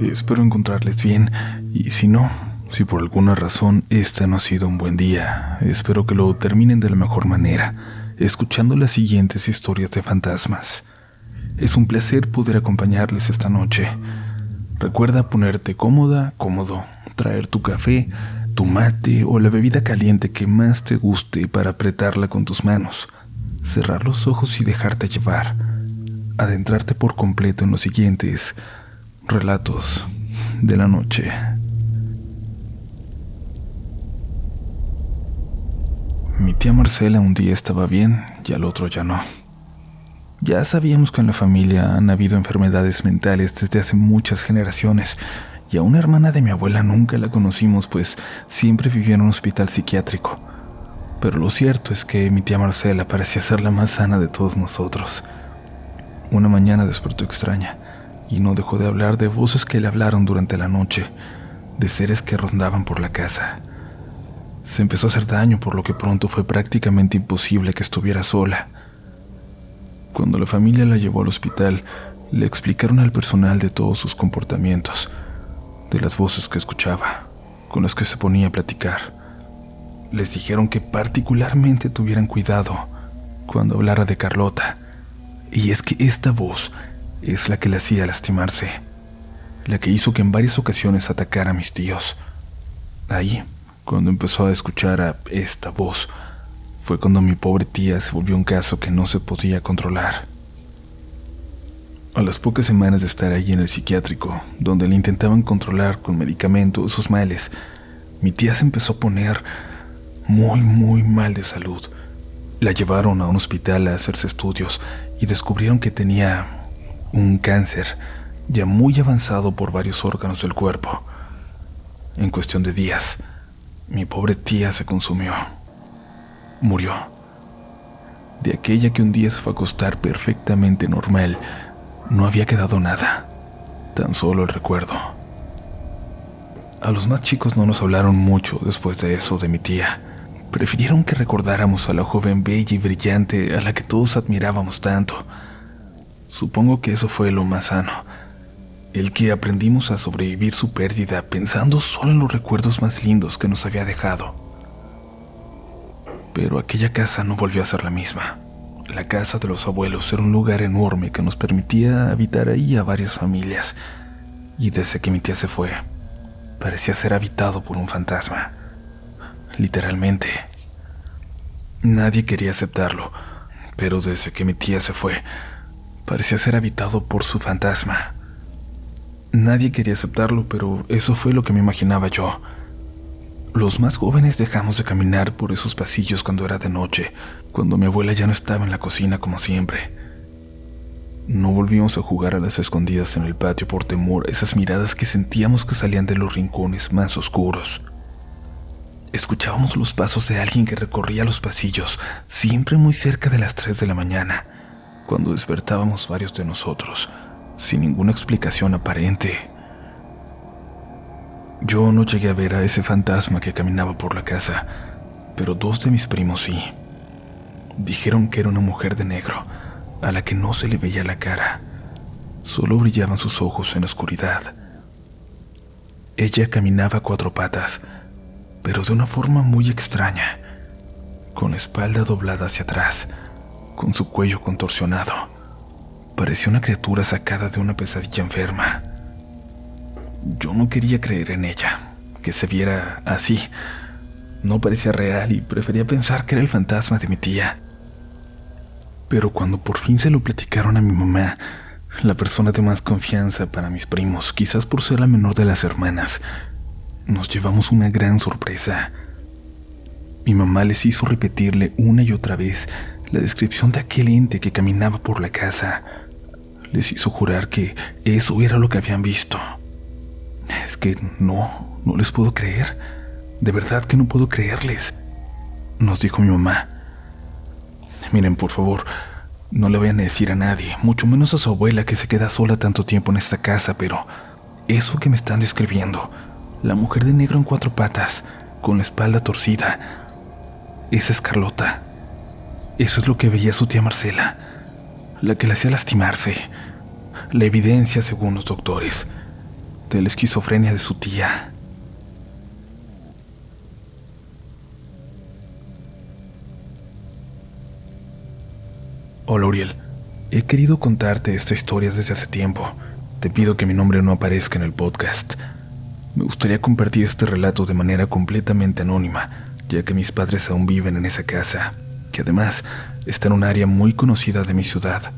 Espero encontrarles bien, y si no, si por alguna razón este no ha sido un buen día, espero que lo terminen de la mejor manera, escuchando las siguientes historias de fantasmas. Es un placer poder acompañarles esta noche. Recuerda ponerte cómoda, cómodo, traer tu café, tu mate o la bebida caliente que más te guste para apretarla con tus manos, cerrar los ojos y dejarte llevar, adentrarte por completo en los siguientes relatos de la noche. Mi tía Marcela un día estaba bien y al otro ya no. Ya sabíamos que en la familia han habido enfermedades mentales desde hace muchas generaciones, y a una hermana de mi abuela nunca la conocimos, pues siempre vivió en un hospital psiquiátrico. Pero lo cierto es que mi tía Marcela parecía ser la más sana de todos nosotros. Una mañana despertó extraña, y no dejó de hablar de voces que le hablaron durante la noche, de seres que rondaban por la casa. Se empezó a hacer daño, por lo que pronto fue prácticamente imposible que estuviera sola. Cuando la familia la llevó al hospital, le explicaron al personal de todos sus comportamientos, de las voces que escuchaba, con las que se ponía a platicar. Les dijeron que particularmente tuvieran cuidado cuando hablara de Carlota, y es que esta voz es la que le hacía lastimarse, la que hizo que en varias ocasiones atacara a mis tíos. Ahí, cuando empezó a escuchar a esta voz, fue cuando mi pobre tía se volvió un caso que no se podía controlar. A las pocas semanas de estar allí en el psiquiátrico, donde le intentaban controlar con medicamentos sus males, mi tía se empezó a poner muy mal de salud. La llevaron a un hospital a hacerse estudios y descubrieron que tenía un cáncer ya muy avanzado por varios órganos del cuerpo. En cuestión de días, mi pobre tía se consumió. Murió. De aquella que un día se fue a acostar perfectamente normal, no había quedado nada, tan solo el recuerdo. A los más chicos no nos hablaron mucho después de eso de mi tía. Prefirieron que recordáramos a la joven bella y brillante a la que todos admirábamos tanto. Supongo que eso fue lo más sano, el que aprendimos a sobrevivir su pérdida pensando solo en los recuerdos más lindos que nos había dejado. Pero aquella casa no volvió a ser la misma. La casa de los abuelos era un lugar enorme que nos permitía habitar ahí a varias familias, y desde que mi tía se fue, parecía ser habitado por un fantasma. Literalmente. Nadie quería aceptarlo, pero desde que mi tía se fue, parecía ser habitado por su fantasma. Nadie quería aceptarlo, pero eso fue lo que me imaginaba yo. Los más jóvenes dejamos de caminar por esos pasillos cuando era de noche, cuando mi abuela ya no estaba en la cocina como siempre. No volvimos a jugar a las escondidas en el patio por temor a esas miradas que sentíamos que salían de los rincones más oscuros. Escuchábamos los pasos de alguien que recorría los pasillos, siempre muy cerca de las 3 de la mañana, cuando despertábamos varios de nosotros, sin ninguna explicación aparente. Yo no llegué a ver a ese fantasma que caminaba por la casa, pero 2 de mis primos sí. Dijeron que era una mujer de negro, a la que no se le veía la cara, solo brillaban sus ojos en la oscuridad. Ella caminaba a 4 patas, pero de una forma muy extraña, con la espalda doblada hacia atrás, con su cuello contorsionado. Parecía una criatura sacada de una pesadilla enferma. Yo no quería creer en ella, que se viera así. No parecía real y prefería pensar que era el fantasma de mi tía. Pero cuando por fin se lo platicaron a mi mamá, la persona de más confianza para mis primos, quizás por ser la menor de las hermanas, nos llevamos una gran sorpresa. Mi mamá les hizo repetirle una y otra vez la descripción de aquel ente que caminaba por la casa. Les hizo jurar que eso era lo que habían visto. Es que no les puedo creer. De verdad que no puedo creerles, nos dijo mi mamá. Miren, por favor, no le vayan a decir a nadie, mucho menos a su abuela que se queda sola tanto tiempo en esta casa, pero eso que me están describiendo, la mujer de negro en 4 patas, con la espalda torcida, esa es Carlota. Eso es lo que veía su tía Marcela, la que le hacía lastimarse. La evidencia según los doctores. de la esquizofrenia de su tía. Hola, Uriel. He querido contarte esta historia desde hace tiempo. Te pido que mi nombre no aparezca en el podcast. Me gustaría compartir este relato de manera completamente anónima, ya que mis padres aún viven en esa casa, que además está en un área muy conocida de mi ciudad.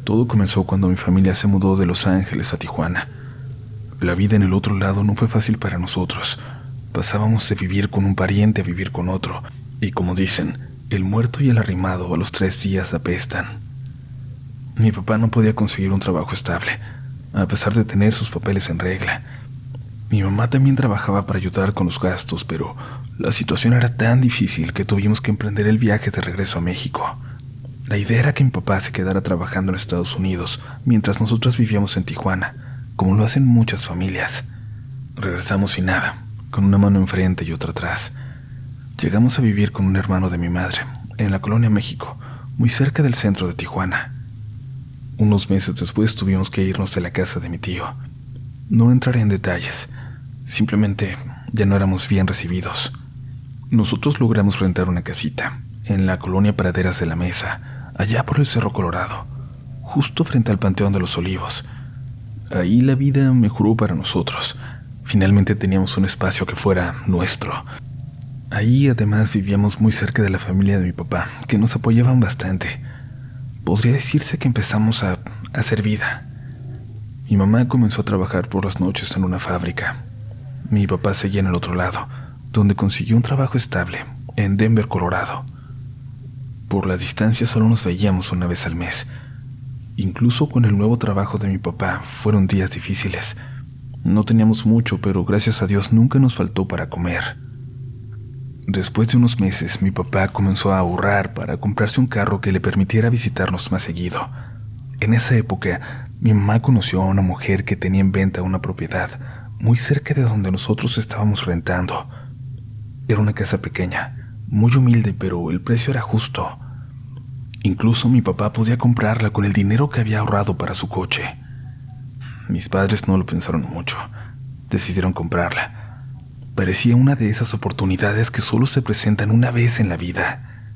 Todo comenzó cuando mi familia se mudó de Los Ángeles a Tijuana. La vida en el otro lado no fue fácil para nosotros. Pasábamos de vivir con un pariente a vivir con otro, y como dicen, el muerto y el arrimado a los 3 días apestan. Mi papá no podía conseguir un trabajo estable, a pesar de tener sus papeles en regla. Mi mamá también trabajaba para ayudar con los gastos, pero la situación era tan difícil que tuvimos que emprender el viaje de regreso a México. La idea era que mi papá se quedara trabajando en Estados Unidos, mientras nosotros vivíamos en Tijuana, como lo hacen muchas familias. Regresamos sin nada, con una mano enfrente y otra atrás. Llegamos a vivir con un hermano de mi madre, en la Colonia México, muy cerca del centro de Tijuana. Unos meses después tuvimos que irnos de la casa de mi tío. No entraré en detalles, simplemente ya no éramos bien recibidos. Nosotros logramos rentar una casita, en la colonia Praderas de la Mesa, allá por el Cerro Colorado, justo frente al Panteón de los Olivos. Ahí la vida mejoró para nosotros. Finalmente teníamos un espacio que fuera nuestro. Ahí además vivíamos muy cerca de la familia de mi papá, que nos apoyaban bastante. Podría decirse que empezamos a hacer vida. Mi mamá comenzó a trabajar por las noches en una fábrica. Mi papá seguía en el otro lado, donde consiguió un trabajo estable, en Denver, Colorado. Por la distancia solo nos veíamos una vez al mes. Incluso con el nuevo trabajo de mi papá fueron días difíciles. No teníamos mucho, pero gracias a Dios nunca nos faltó para comer. Después de unos meses, mi papá comenzó a ahorrar para comprarse un carro que le permitiera visitarnos más seguido. En esa época, mi mamá conoció a una mujer que tenía en venta una propiedad muy cerca de donde nosotros estábamos rentando. Era una casa pequeña, muy humilde, pero el precio era justo. Incluso mi papá podía comprarla con el dinero que había ahorrado para su coche. Mis padres no lo pensaron mucho. Decidieron comprarla. Parecía una de esas oportunidades que solo se presentan una vez en la vida.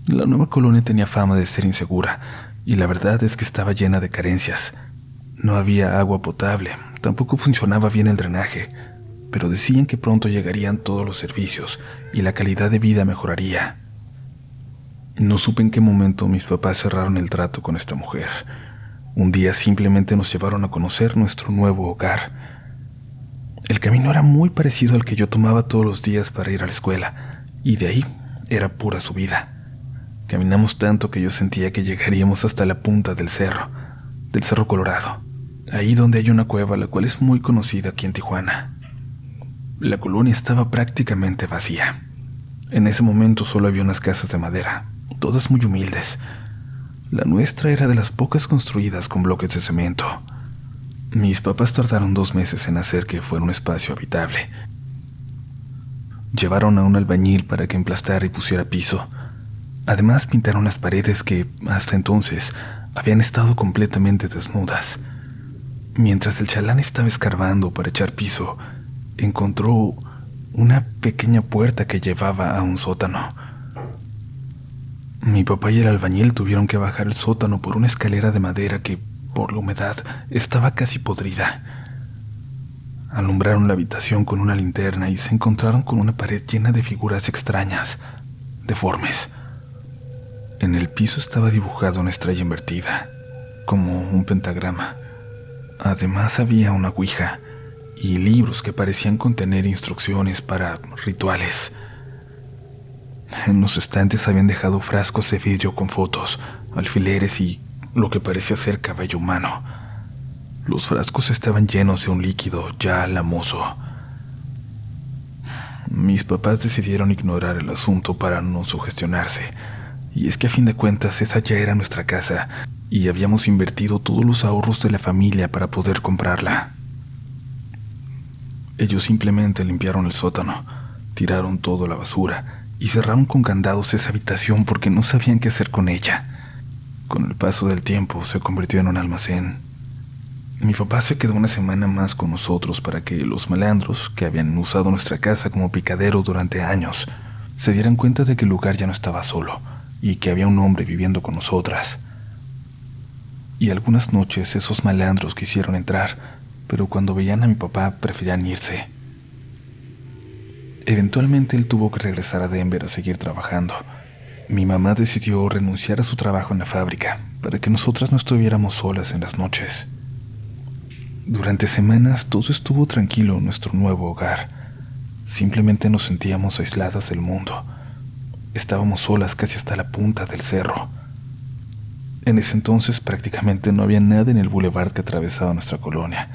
La nueva colonia tenía fama de ser insegura, y la verdad es que estaba llena de carencias. No había agua potable, tampoco funcionaba bien el drenaje, pero decían que pronto llegarían todos los servicios y la calidad de vida mejoraría. No supe en qué momento mis papás cerraron el trato con esta mujer. Un día simplemente nos llevaron a conocer nuestro nuevo hogar. El camino era muy parecido al que yo tomaba todos los días para ir a la escuela, y de ahí era pura subida. Caminamos tanto que yo sentía que llegaríamos hasta la punta del Cerro Colorado, ahí donde hay una cueva la cual es muy conocida aquí en Tijuana. La colonia estaba prácticamente vacía. En ese momento solo había unas casas de madera, todas muy humildes. La nuestra era de las pocas construidas con bloques de cemento. Mis papás tardaron 2 meses en hacer que fuera un espacio habitable. Llevaron a un albañil para que emplastara y pusiera piso. Además pintaron las paredes que, hasta entonces, habían estado completamente desnudas. Mientras el chalán estaba escarbando para echar piso, encontró una pequeña puerta que llevaba a un sótano. Mi papá y el albañil tuvieron que bajar el sótano por una escalera de madera que, por la humedad, estaba casi podrida. Alumbraron la habitación con una linterna y se encontraron con una pared llena de figuras extrañas, deformes. En el piso estaba dibujada una estrella invertida, como un pentagrama. Además había una ouija y libros que parecían contener instrucciones para rituales. En los estantes habían dejado frascos de vidrio con fotos, alfileres y lo que parecía ser cabello humano. Los frascos estaban llenos de un líquido ya lamoso. Mis papás decidieron ignorar el asunto para no sugestionarse, y es que a fin de cuentas esa ya era nuestra casa, y habíamos invertido todos los ahorros de la familia para poder comprarla. Ellos simplemente limpiaron el sótano, tiraron todo a la basura y cerraron con candados esa habitación porque no sabían qué hacer con ella. Con el paso del tiempo se convirtió en un almacén. Mi papá se quedó una semana más con nosotros para que los malandros, que habían usado nuestra casa como picadero durante años, se dieran cuenta de que el lugar ya no estaba solo y que había un hombre viviendo con nosotras. Y algunas noches esos malandros quisieron entrar, pero cuando veían a mi papá preferían irse. Eventualmente él tuvo que regresar a Denver a seguir trabajando. Mi mamá decidió renunciar a su trabajo en la fábrica para que nosotras no estuviéramos solas en las noches. Durante semanas todo estuvo tranquilo en nuestro nuevo hogar. Simplemente nos sentíamos aisladas del mundo. Estábamos solas casi hasta la punta del cerro. En ese entonces prácticamente no había nada en el bulevar que atravesaba nuestra colonia.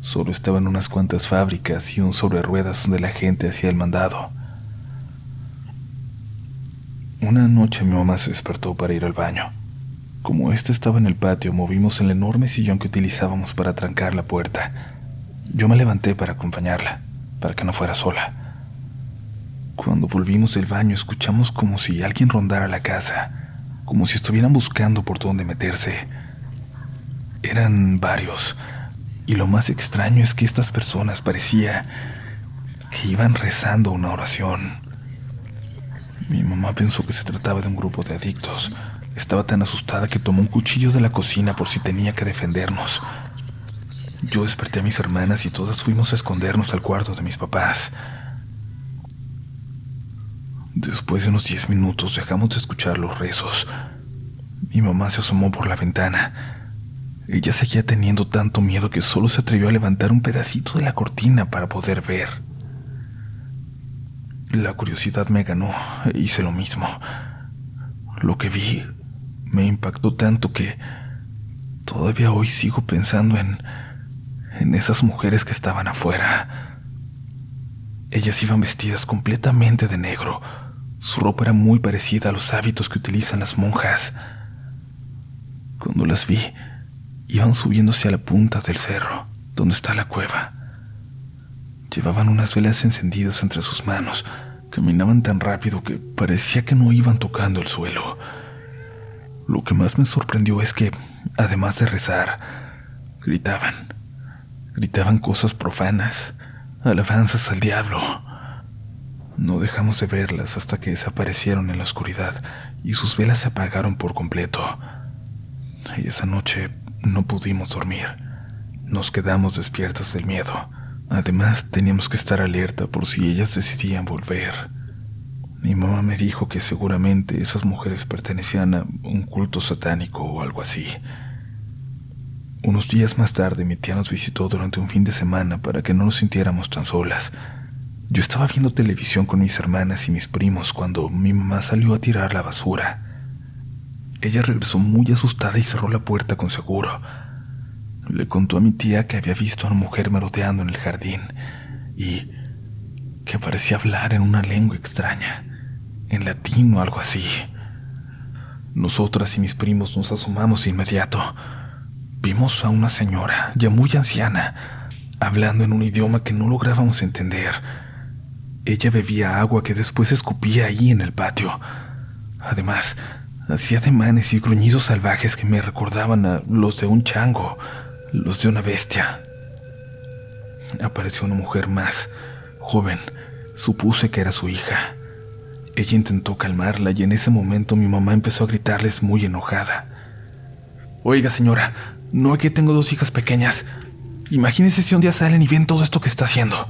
Solo estaban unas cuantas fábricas y un sobre ruedas donde la gente hacía el mandado. Una noche mi mamá se despertó para ir al baño. Como éste estaba en el patio, movimos el enorme sillón que utilizábamos para trancar la puerta. Yo me levanté para acompañarla, para que no fuera sola. Cuando volvimos del baño, escuchamos como si alguien rondara la casa, como si estuvieran buscando por dónde meterse. Eran varios, y lo más extraño es que estas personas parecía que iban rezando una oración. Mi mamá pensó que se trataba de un grupo de adictos. Estaba tan asustada que tomó un cuchillo de la cocina por si tenía que defendernos. Yo desperté a mis hermanas y todas fuimos a escondernos al cuarto de mis papás. Después de unos 10 minutos dejamos de escuchar los rezos. Mi mamá se asomó por la ventana. Ella seguía teniendo tanto miedo que solo se atrevió a levantar un pedacito de la cortina para poder ver. La curiosidad me ganó e hice lo mismo. Lo que vi me impactó tanto que todavía hoy sigo pensando en esas mujeres que estaban afuera. Ellas iban vestidas completamente de negro. Su ropa era muy parecida a los hábitos que utilizan las monjas. Cuando las vi, iban subiéndose a la punta del cerro, donde está la cueva. Llevaban unas velas encendidas entre sus manos. Caminaban tan rápido que parecía que no iban tocando el suelo. Lo que más me sorprendió es que, además de rezar, gritaban cosas profanas, alabanzas al diablo. No dejamos de verlas hasta que desaparecieron en la oscuridad y sus velas se apagaron por completo. Y esa noche no pudimos dormir. Nos quedamos despiertas del miedo. Además, teníamos que estar alerta por si ellas decidían volver. Mi mamá me dijo que seguramente esas mujeres pertenecían a un culto satánico o algo así. Unos días más tarde, mi tía nos visitó durante un fin de semana para que no nos sintiéramos tan solas. Yo estaba viendo televisión con mis hermanas y mis primos cuando mi mamá salió a tirar la basura. Ella regresó muy asustada y cerró la puerta con seguro. Le contó a mi tía que había visto a una mujer merodeando en el jardín y que parecía hablar en una lengua extraña, en latín o algo así. Nosotras y mis primos nos asomamos de inmediato. Vimos a una señora, ya muy anciana, hablando en un idioma que no lográbamos entender. Ella bebía agua que después escupía ahí en el patio. Además, hacía ademanes y gruñidos salvajes que me recordaban a los de un chango, los de una bestia. Apareció una mujer más, joven. Supuse que era su hija. Ella intentó calmarla y en ese momento mi mamá empezó a gritarles muy enojada. «Oiga, señora, no es que tengo 2 hijas pequeñas. Imagínese si un día salen y ven todo esto que está haciendo.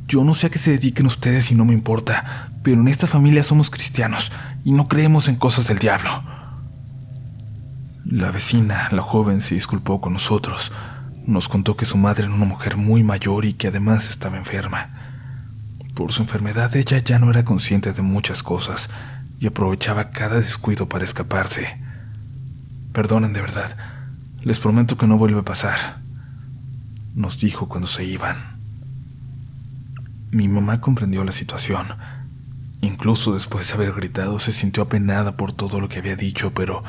Yo no sé a qué se dediquen ustedes y no me importa, pero en esta familia somos cristianos y no creemos en cosas del diablo». La vecina, la joven, se disculpó con nosotros. Nos contó que su madre era una mujer muy mayor y que además estaba enferma. Por su enfermedad, ella ya no era consciente de muchas cosas y aprovechaba cada descuido para escaparse. «Perdonen de verdad, les prometo que no vuelve a pasar», nos dijo cuando se iban. Mi mamá comprendió la situación. Incluso después de haber gritado, se sintió apenada por todo lo que había dicho, pero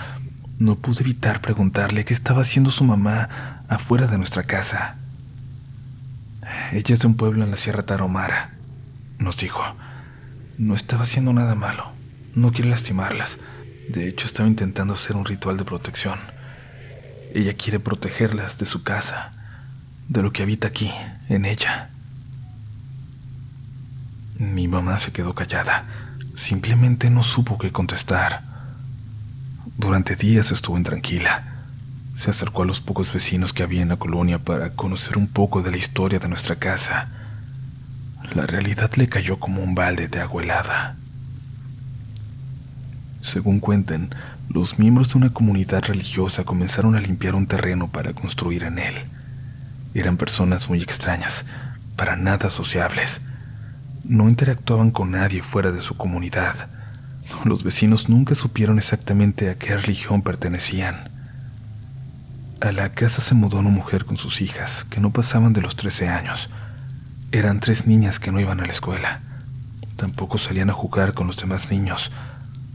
no pude evitar preguntarle qué estaba haciendo su mamá afuera de nuestra casa. «Ella es de un pueblo en la Sierra Tarahumara», nos dijo. «No estaba haciendo nada malo. No quiere lastimarlas. De hecho, estaba intentando hacer un ritual de protección. Ella quiere protegerlas de su casa. de lo que habita aquí, en ella. Mi mamá se quedó callada. Simplemente no supo qué contestar. Durante días estuvo intranquila. Se acercó a los pocos vecinos que había en la colonia para conocer un poco de la historia de nuestra casa. La realidad le cayó como un balde de agua helada. Según cuentan, los miembros de una comunidad religiosa comenzaron a limpiar un terreno para construir en él. Eran personas muy extrañas, para nada sociables. No interactuaban con nadie fuera de su comunidad. Los vecinos nunca supieron exactamente a qué religión pertenecían. A la casa se mudó una mujer con sus hijas, que no pasaban de los 13 años. Eran 3 niñas que no iban a la escuela. Tampoco salían a jugar con los demás niños.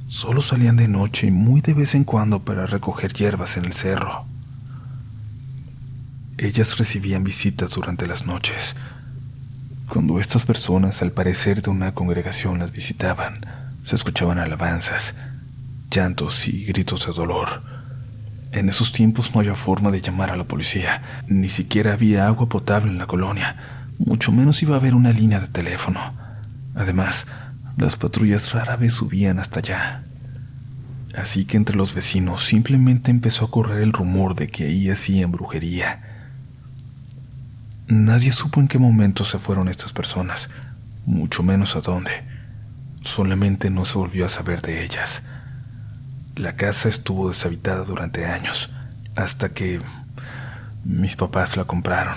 Solo salían de noche y muy de vez en cuando para recoger hierbas en el cerro. Ellas recibían visitas durante las noches. Cuando estas personas, al parecer de una congregación, las visitaban, se escuchaban alabanzas, llantos y gritos de dolor. En esos tiempos no había forma de llamar a la policía, ni siquiera había agua potable en la colonia, mucho menos iba a haber una línea de teléfono. Además, las patrullas rara vez subían hasta allá. Así que entre los vecinos simplemente empezó a correr el rumor de que ahí hacían brujería. Nadie supo en qué momento se fueron estas personas, mucho menos a dónde. Solamente no se volvió a saber de ellas. La casa estuvo deshabitada durante años, hasta que mis papás la compraron.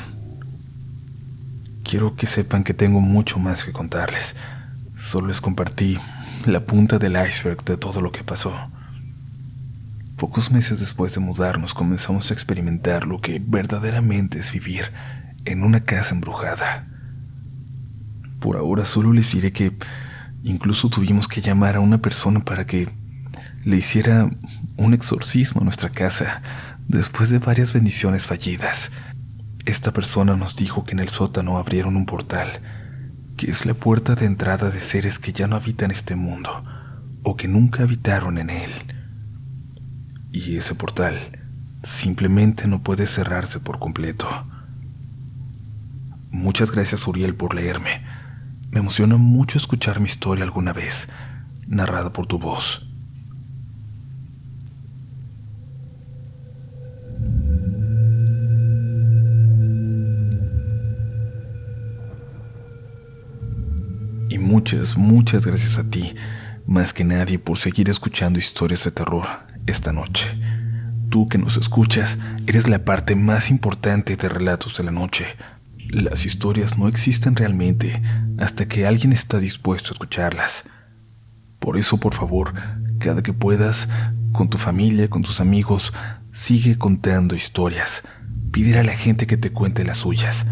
Quiero que sepan que tengo mucho más que contarles. Solo les compartí la punta del iceberg de todo lo que pasó. Pocos meses después de mudarnos comenzamos a experimentar lo que verdaderamente es vivir en una casa embrujada. Por ahora solo les diré que incluso tuvimos que llamar a una persona para que le hiciera un exorcismo a nuestra casa después de varias bendiciones fallidas. Esta persona nos dijo que en el sótano abrieron un portal, que es la puerta de entrada de seres que ya no habitan este mundo o que nunca habitaron en él. Y ese portal simplemente no puede cerrarse por completo. Muchas gracias, Uriel, por leerme. Me emociona mucho escuchar mi historia alguna vez, narrada por tu voz. Y muchas gracias a ti, más que nadie, por seguir escuchando historias de terror esta noche. Tú que nos escuchas, eres la parte más importante de Relatos de la Noche. Las historias no existen realmente hasta que alguien está dispuesto a escucharlas. Por eso, por favor, cada que puedas, con tu familia, con tus amigos, sigue contando historias. Pídele a la gente que te cuente las suyas.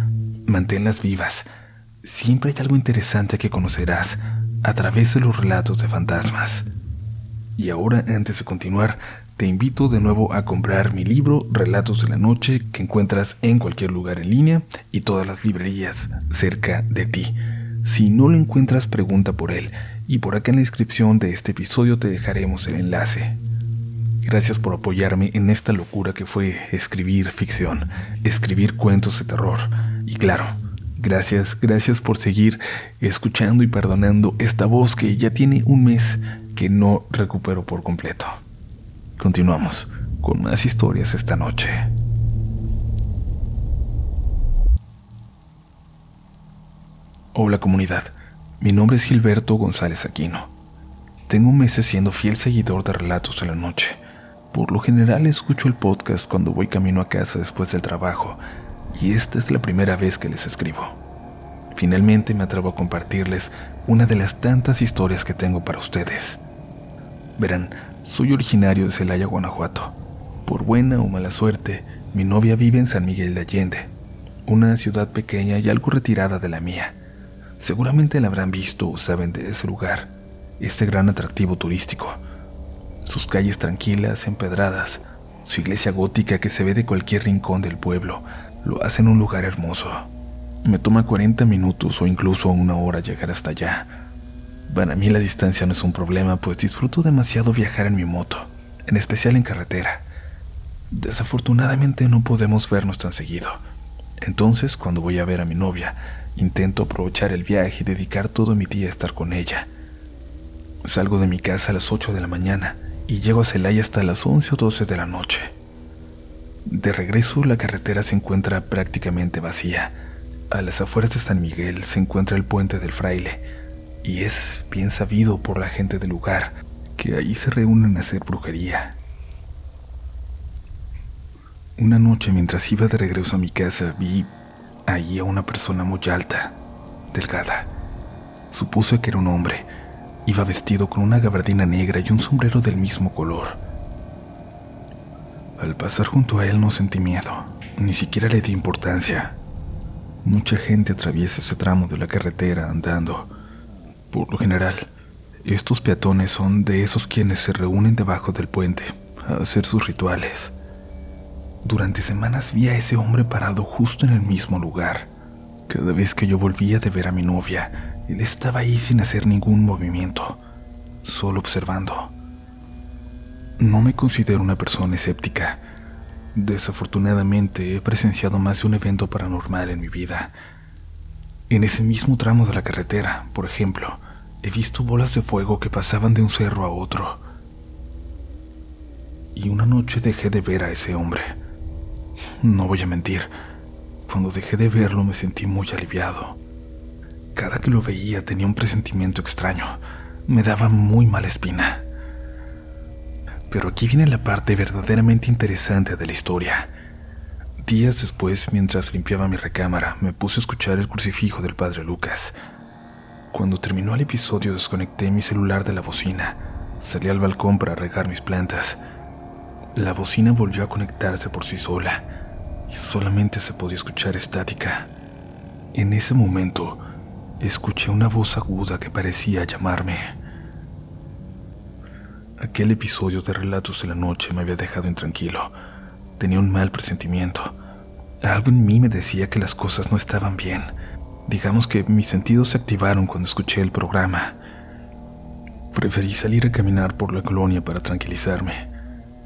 Manténlas vivas. Siempre hay algo interesante que conocerás a través de los relatos de fantasmas. Y ahora, antes de continuar, te invito de nuevo a comprar mi libro Relatos de la Noche, que encuentras en cualquier lugar en línea y todas las librerías cerca de ti. Si no lo encuentras, pregunta por él, y por acá en la descripción de este episodio te dejaremos el enlace. Gracias por apoyarme en esta locura que fue escribir ficción, escribir cuentos de terror. Y claro, gracias por seguir escuchando y perdonando esta voz que ya tiene un mes que no recupero por completo. Continuamos con más historias esta noche. Hola comunidad, mi nombre es Gilberto González Aquino. Tengo meses siendo fiel seguidor de Relatos de la Noche. Por lo general escucho el podcast cuando voy camino a casa después del trabajo, y esta es la primera vez que les escribo. Finalmente me atrevo a compartirles una de las tantas historias que tengo para ustedes. Verán, soy originario de Celaya, Guanajuato. Por buena o mala suerte, mi novia vive en San Miguel de Allende, una ciudad pequeña y algo retirada de la mía. Seguramente la habrán visto o saben de ese lugar, este gran atractivo turístico. Sus calles tranquilas, empedradas, su iglesia gótica que se ve de cualquier rincón del pueblo, lo hacen un lugar hermoso. Me toma 40 minutos o incluso 1 hora llegar hasta allá. Para mí la distancia no es un problema, pues disfruto demasiado viajar en mi moto, en especial en carretera. Desafortunadamente no podemos vernos tan seguido, Entonces, cuando voy a ver a mi novia, intento aprovechar el viaje y dedicar todo mi día a estar con ella. Salgo de mi casa a las 8 de la mañana y llego a Celaya hasta las 11 o 12 de la noche. De regreso, la carretera se encuentra prácticamente vacía. A las afueras de San Miguel se encuentra el Puente del Fraile, y es bien sabido por la gente del lugar que ahí se reúnen a hacer brujería. Una noche, mientras iba de regreso a mi casa, vi allí a una persona muy alta, delgada. Supuse que era un hombre. Iba vestido con una gabardina negra y un sombrero del mismo color. Al pasar junto a él no sentí miedo, ni siquiera le di importancia. Mucha gente atraviesa ese tramo de la carretera andando. Por lo general, estos peatones son de esos quienes se reúnen debajo del puente a hacer sus rituales. Durante semanas vi a ese hombre parado justo en el mismo lugar. Cada vez que yo volvía de ver a mi novia, él estaba ahí sin hacer ningún movimiento, solo observando. No me considero una persona escéptica. Desafortunadamente he presenciado más de un evento paranormal en mi vida. En ese mismo tramo de la carretera, por ejemplo, he visto bolas de fuego que pasaban de un cerro a otro. Y una noche dejé de ver a ese hombre. No voy a mentir, cuando dejé de verlo me sentí muy aliviado. Cada que lo veía tenía un presentimiento extraño, me daba muy mala espina. Pero aquí viene la parte verdaderamente interesante de la historia. Días después, mientras limpiaba mi recámara, me puse a escuchar el crucifijo del Padre Lucas. Cuando terminó el episodio, desconecté mi celular de la bocina, salí al balcón para regar mis plantas. La bocina volvió a conectarse por sí sola y solamente se podía escuchar estática. En ese momento, escuché una voz aguda que parecía llamarme. Aquel episodio de Relatos de la Noche me había dejado intranquilo. Tenía un mal presentimiento. Algo en mí me decía que las cosas no estaban bien. Digamos que mis sentidos se activaron cuando escuché el programa. Preferí salir a caminar por la colonia para tranquilizarme,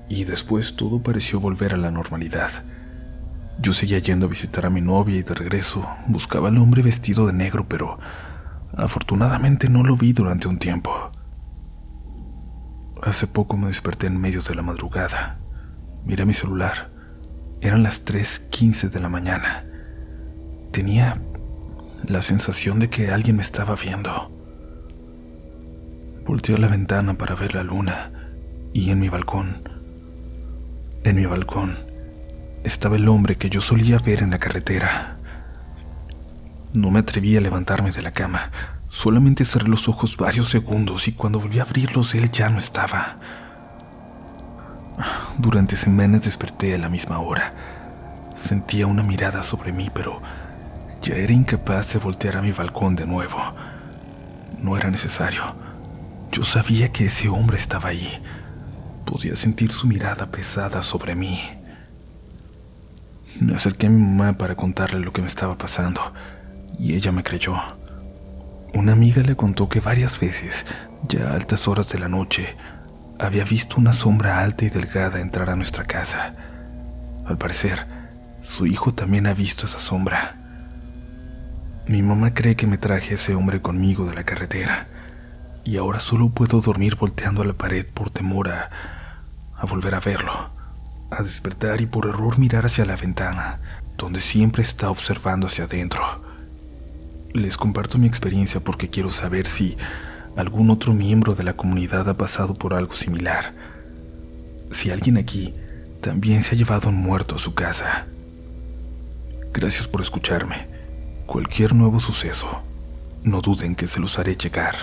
y después todo pareció volver a la normalidad. Yo seguía yendo a visitar a mi novia y de regreso buscaba al hombre vestido de negro, pero afortunadamente no lo vi durante un tiempo. Hace poco me desperté en medio de la madrugada. Miré mi celular. Eran las 3:15 de la mañana. Tenía la sensación de que alguien me estaba viendo. Volteé a la ventana para ver la luna y en mi balcón estaba el hombre que yo solía ver en la carretera. No me atreví a levantarme de la cama. Solamente cerré los ojos varios segundos y cuando volví a abrirlos él ya no estaba. Durante semanas desperté a la misma hora. Sentía una mirada sobre mí, pero ya era incapaz de voltear a mi balcón de nuevo. No era necesario. Yo sabía que ese hombre estaba ahí. Podía sentir su mirada pesada sobre mí. Me acerqué a mi mamá para contarle lo que me estaba pasando, y ella me creyó. Una amiga le contó que varias veces, ya a altas horas de la noche, había visto una sombra alta y delgada entrar a nuestra casa. Al parecer, su hijo también ha visto esa sombra. Mi mamá cree que me traje a ese hombre conmigo de la carretera, y ahora solo puedo dormir volteando a la pared por temor a volver a verlo, a despertar y por error mirar hacia la ventana, donde siempre está observando hacia adentro. Les comparto mi experiencia porque quiero saber si algún otro miembro de la comunidad ha pasado por algo similar. Si alguien aquí también se ha llevado un muerto a su casa. Gracias por escucharme. Cualquier nuevo suceso, no duden que se los haré llegar.